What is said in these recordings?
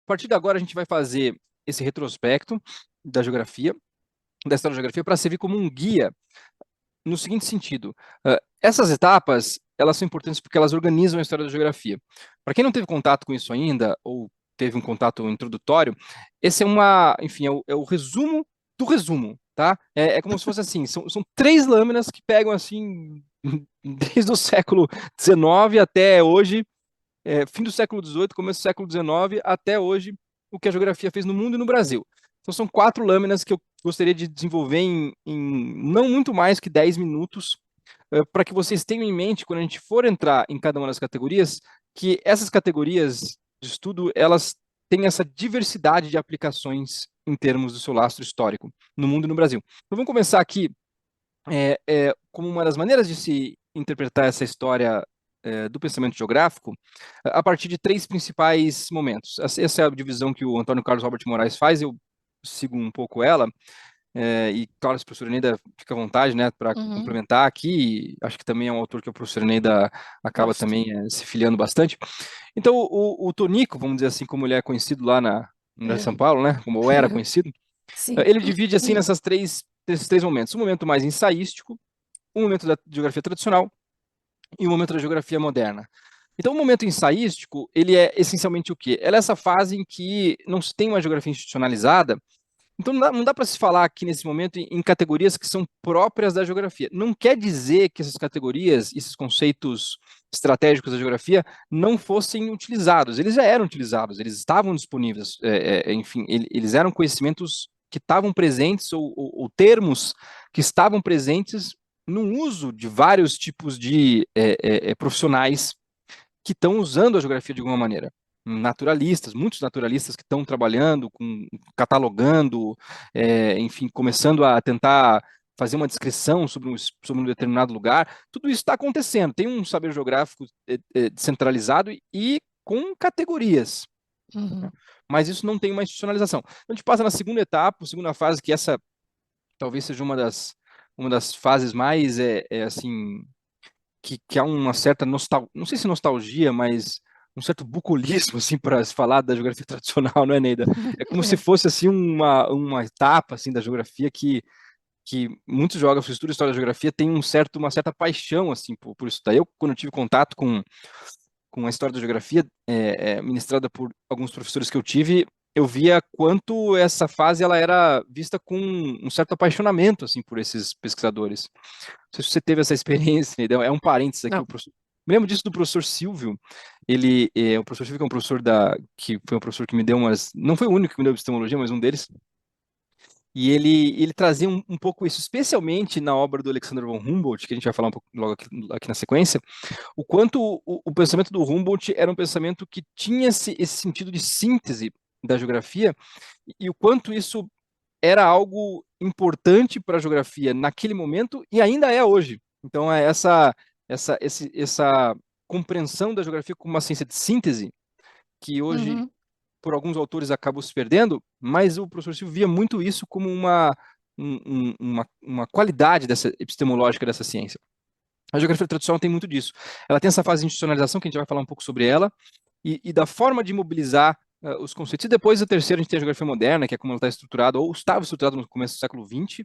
partir de agora a gente vai fazer esse retrospecto da geografia, da história da geografia, para servir como um guia no seguinte sentido. Essas etapas, elas são importantes porque elas organizam a história da geografia. Para quem não teve contato com isso ainda, ou teve um contato introdutório, esse é enfim, é o resumo do resumo, tá? É como se fosse assim, são 3 lâminas que pegam assim, desde o século XIX até hoje, fim do século XVIII, começo do século XIX, até hoje, o que a geografia fez no mundo e no Brasil. Então são 4 lâminas que eu gostaria de desenvolver em não muito mais que 10 minutos, para que vocês tenham em mente, quando a gente for entrar em cada uma das categorias, que essas categorias de estudo, elas têm essa diversidade de aplicações em termos do seu lastro histórico, no mundo e no Brasil. Então vamos começar aqui, como uma das maneiras de se interpretar essa história do pensamento geográfico, a partir de 3 principais momentos. Essa é a divisão que o Antônio Carlos Robert Moraes faz, eu sigo um pouco ela, e claro, se a professora Eneida fica à vontade, né, para Uhum. complementar aqui, acho que também é um autor que a professora Eneida acaba Gosto. também se filiando bastante. Então, o Tonico, vamos dizer assim, como ele é conhecido lá na Universidade de São Paulo, né, como era conhecido, Sim. ele divide assim nesses 3 momentos. Um momento mais ensaístico, um momento da geografia tradicional e um momento da geografia moderna. Então, o momento ensaístico, ele é essencialmente o quê? Ela é essa fase em que não se tem uma geografia institucionalizada, então não dá para se falar aqui nesse momento em categorias que são próprias da geografia. Não quer dizer que essas categorias, esses conceitos estratégicos da geografia não fossem utilizados. Eles já eram utilizados, eles estavam disponíveis, enfim, eles eram conhecimentos que estavam presentes ou termos que estavam presentes no uso de vários tipos de profissionais que estão usando a geografia de alguma maneira. Naturalistas, muitos naturalistas que estão trabalhando, catalogando, enfim, começando a tentar fazer uma descrição sobre um determinado lugar. Tudo isso está acontecendo. Tem um saber geográfico centralizado e com categorias, né? Uhum. Mas isso não tem uma institucionalização. Então, a gente passa na segunda etapa, segunda fase, que essa talvez seja uma das fases mais, assim, que há uma certa nostalgia, não sei se nostalgia, mas um certo bucolismo, assim, para se falar da geografia tradicional, não é, Neida? É como se É. fosse, assim, uma etapa, assim, da geografia que muitos geógrafos que estudam história da geografia têm uma certa paixão, assim, por isso. Daí eu, quando eu tive contato com a história da geografia, ministrada por alguns professores que eu tive, eu via quanto essa fase ela era vista com um certo apaixonamento assim por esses pesquisadores. Não sei se você teve essa experiência, entendeu? É um parênteses aqui, Não. o professor. Me lembro disso do professor Silvio. O professor Silvio que é um professor que foi um professor que me deu não foi o único que me deu epistemologia, mas um deles. E ele trazia um pouco isso, especialmente na obra do Alexander von Humboldt, que a gente vai falar um pouco logo aqui na sequência, o quanto o pensamento do Humboldt era um pensamento que tinha esse sentido de síntese da geografia e o quanto isso era algo importante para a geografia naquele momento e ainda é hoje. Então, é essa compreensão da geografia como uma ciência de síntese que hoje, Uhum. por alguns autores, acabou se perdendo, mas o professor Silvio via muito isso como uma qualidade epistemológica dessa ciência. A geografia tradicional tem muito disso. Ela tem essa fase de institucionalização, que a gente vai falar um pouco sobre ela, e da forma de mobilizar os conceitos. E depois, a terceira, a gente tem a geografia moderna, que é como ela está estruturada, ou estava estruturada no começo do século XX,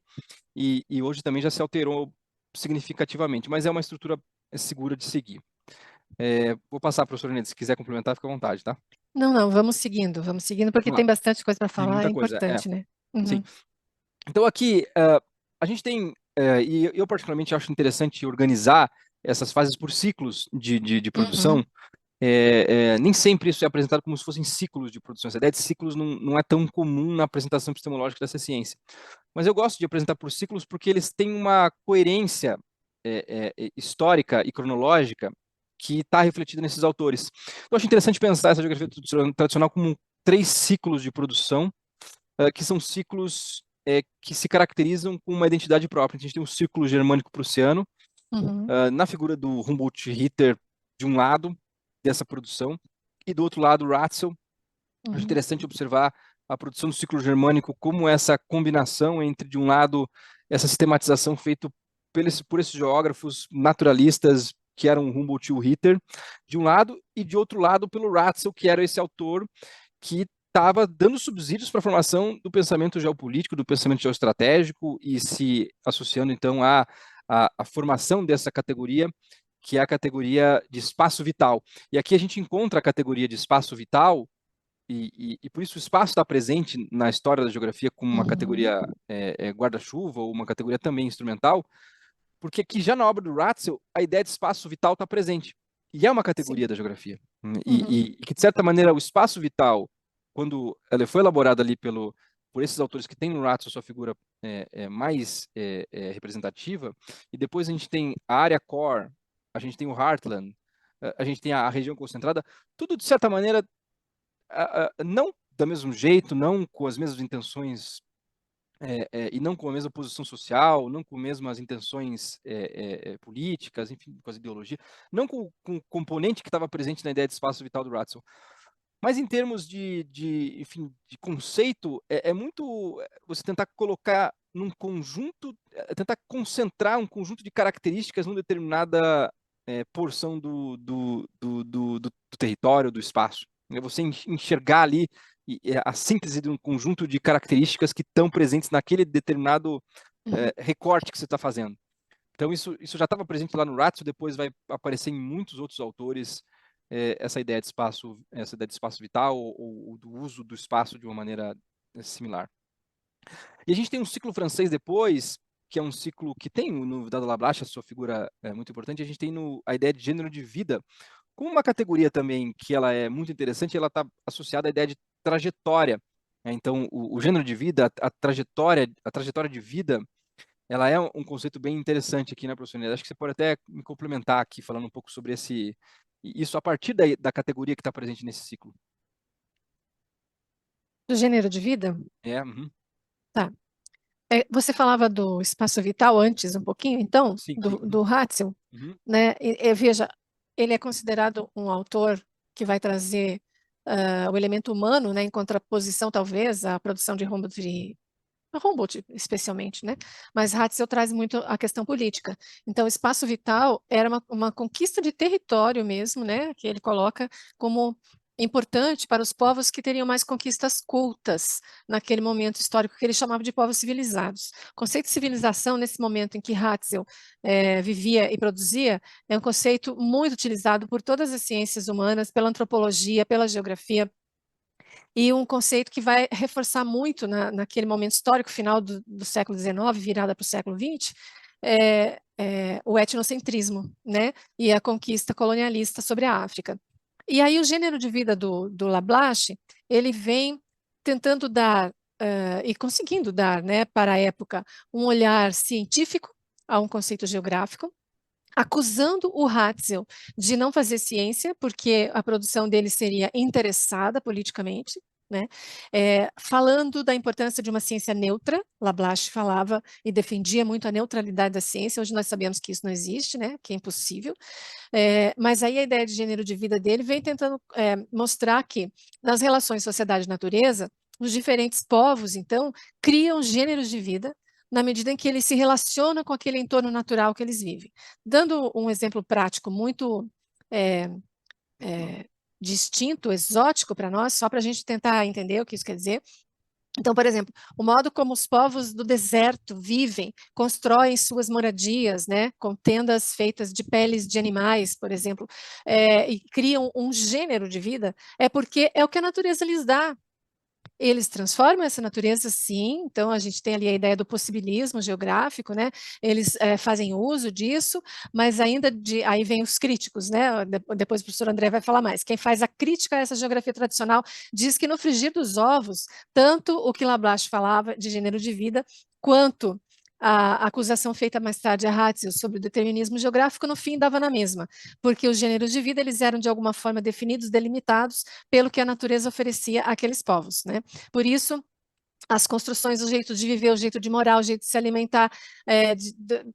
e hoje também já se alterou significativamente, mas é uma estrutura segura de seguir. Vou passar, professor Neide, se quiser complementar, fica à vontade, tá? Não, não, vamos seguindo, porque tem Claro, bastante coisa para tem falar, é muita coisa, importante, né? sim. Uhum. Então, aqui, a gente tem, e eu particularmente acho interessante organizar essas fases por ciclos de Uhum. produção. Nem sempre isso é apresentado como se fossem ciclos de produção. Essa ideia de ciclos não é tão comum na apresentação epistemológica dessa ciência. Mas eu gosto de apresentar por ciclos porque eles têm uma coerência histórica e cronológica que está refletida nesses autores. Eu acho interessante pensar essa geografia tradicional como 3 ciclos de produção, que são ciclos que se caracterizam com uma identidade própria. A gente tem um ciclo germânico-prussiano, Uhum. na figura do Humboldt-Ritter, de um lado dessa produção, e do outro lado, Ratzel. Acho Uhum. interessante observar a produção do ciclo germânico como essa combinação entre, de um lado, essa sistematização feita por esses geógrafos naturalistas que eram o Humboldt e o Ritter, de um lado, e de outro lado pelo Ratzel, que era esse autor que estava dando subsídios para a formação do pensamento geopolítico, do pensamento geoestratégico, e se associando, então, à formação dessa categoria, que é a categoria de espaço vital. E aqui a gente encontra a categoria de espaço vital, e por isso o espaço está presente na história da geografia como uma categoria guarda-chuva, ou uma categoria também instrumental, porque aqui já na obra do Ratzel, a ideia de espaço vital está presente. E é uma categoria Sim. da geografia. E que, de certa maneira, o espaço vital, quando ela foi elaborada ali por esses autores que têm no Ratzel sua figura mais representativa, e depois a gente tem a área core, a gente tem o Heartland, a gente tem a região concentrada, tudo, de certa maneira, não do mesmo jeito, não com as mesmas intenções e não com a mesma posição social, não com as mesmas intenções políticas, enfim, com as ideologias, não com o componente que estava presente na ideia de espaço vital do Ratzel. Mas em termos enfim, de conceito, é muito você tentar colocar num conjunto, tentar concentrar um conjunto de características numa determinada porção do território, do espaço. É você enxergar ali a síntese de um conjunto de características que estão presentes naquele determinado recorte que você está fazendo. Então, isso já estava presente lá no Ratzel, depois vai aparecer em muitos outros autores essa ideia de espaço vital, ou do uso do espaço de uma maneira similar. E a gente tem um ciclo francês depois, que é um ciclo que tem no Dado Lablache, a sua figura é muito importante, a gente tem a ideia de gênero de vida, como uma categoria também que ela é muito interessante, ela está associada à ideia de trajetória. Então, o gênero de vida, a trajetória de vida, ela é um conceito bem interessante aqui, né, professor? Acho que você pode até me complementar aqui, falando um pouco sobre isso a partir da categoria que está presente nesse ciclo. Do gênero de vida? Uhum. Tá. Você falava do espaço vital antes, um pouquinho, então, Sim, sim. do Ratzel, Uhum. né? Veja, ele é considerado um autor que vai trazer o elemento humano, né, em contraposição, talvez, à produção de Humboldt, especialmente, né? Mas Ratzel traz muito a questão política. Então, o espaço vital era uma conquista de território mesmo, né? Que ele coloca como importante para os povos que teriam mais conquistas cultas naquele momento histórico que ele chamava de povos civilizados. O conceito de civilização, nesse momento em que Ratzel vivia e produzia, é um conceito muito utilizado por todas as ciências humanas, pela antropologia, pela geografia, e um conceito que vai reforçar muito naquele momento histórico, final do século XIX, virada para o século XX, o etnocentrismo, né? E a conquista colonialista sobre a África. E aí o gênero de vida do Lablache, ele vem tentando dar, e conseguindo dar, né, para a época, um olhar científico a um conceito geográfico, acusando o Ratzel de não fazer ciência, porque a produção dele seria interessada politicamente, né? Falando da importância de uma ciência neutra, Lablache falava e defendia muito a neutralidade da ciência, hoje nós sabemos que isso não existe, né? Que é impossível, mas aí a ideia de gênero de vida dele vem tentando mostrar que nas relações sociedade-natureza, os diferentes povos, então, criam gêneros de vida na medida em que eles se relacionam com aquele entorno natural que eles vivem. Dando um exemplo prático muito distinto, exótico para nós, só para a gente tentar entender o que isso quer dizer. Então, por exemplo, o modo como os povos do deserto vivem, constroem suas moradias, né, com tendas feitas de peles de animais, por exemplo, e criam um gênero de vida, é porque é o que a natureza lhes dá. Eles transformam essa natureza, sim, então a gente tem ali a ideia do possibilismo geográfico, né? Eles fazem uso disso, mas ainda aí vem os críticos, né? Depois o professor André vai falar mais. Quem faz a crítica a essa geografia tradicional diz que no frigir dos ovos, tanto o que Lablache falava de gênero de vida, quanto a acusação feita mais tarde a Ratzel sobre o determinismo geográfico, no fim dava na mesma, porque os gêneros de vida eles eram de alguma forma definidos, delimitados pelo que a natureza oferecia àqueles povos, né? Por isso, as construções, o jeito de viver, o jeito de morar, o jeito de se alimentar,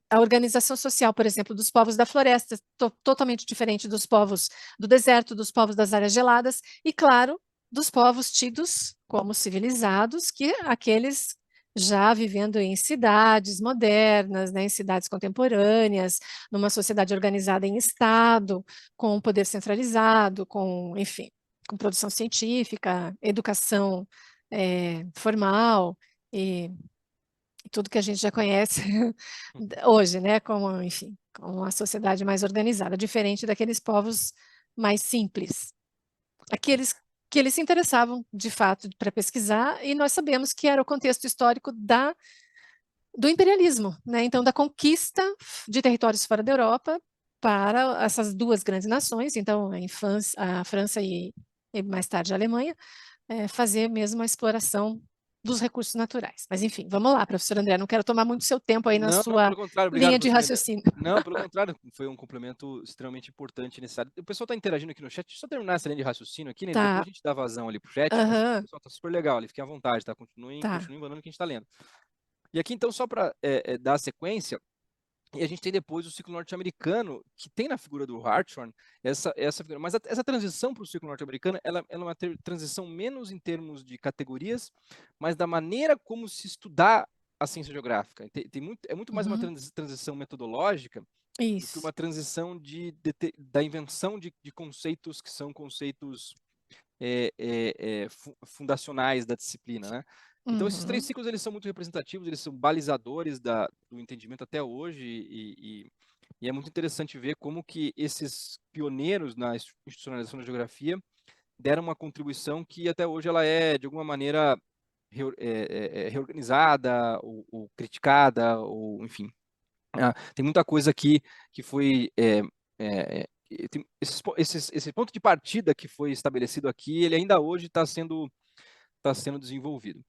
a organização social, por exemplo, dos povos da floresta, totalmente diferente dos povos do deserto, dos povos das áreas geladas, e, claro, dos povos tidos como civilizados, que aqueles já vivendo em cidades modernas, né, em cidades contemporâneas, numa sociedade organizada em estado, com poder centralizado, enfim. com produção científica, educação formal e tudo que a gente já conhece hoje, né? Como, enfim, com uma sociedade mais organizada, diferente daqueles povos mais simples, aqueles que eles se interessavam, de fato, para pesquisar, e nós sabemos que era o contexto histórico do imperialismo, né? Então, da conquista de territórios fora da Europa para essas duas grandes nações, então a França e mais tarde a Alemanha, fazer mesmo a exploração dos recursos naturais. Mas enfim, vamos lá, professor André, não quero tomar muito seu tempo aí na Não, não, sua pelo contrário, obrigado, linha de professor. raciocínio. Não, pelo contrário, foi um complemento extremamente importante e necessário. O pessoal está interagindo aqui no chat. Deixa eu só terminar essa linha de raciocínio aqui, né? Depois Tá, a gente dá vazão ali pro chat, mas o aham, pessoal tá super legal ali, fiquem à vontade, tá? tá. Continuem mandando o que a gente está lendo. E aqui, então, só para dar a sequência, e a gente tem depois o ciclo norte-americano, que tem na figura do Hartshorne essa figura. Mas essa transição para o ciclo norte-americano, ela é uma transição menos em termos de categorias, mas da maneira como se estudar a ciência geográfica. É muito mais uma Uhum, transição metodológica do que isso. uma transição da invenção de conceitos que são conceitos fundacionais da disciplina, né? Então, esses três Uhum, ciclos eles são muito representativos, eles são balizadores do entendimento até hoje, e é muito interessante ver como que esses pioneiros na institucionalização da geografia deram uma contribuição que até hoje ela é, de alguma maneira, reorganizada, ou criticada, ou enfim. Tem muita coisa aqui que foi esse ponto de partida que foi estabelecido aqui, ele ainda hoje está sendo desenvolvido.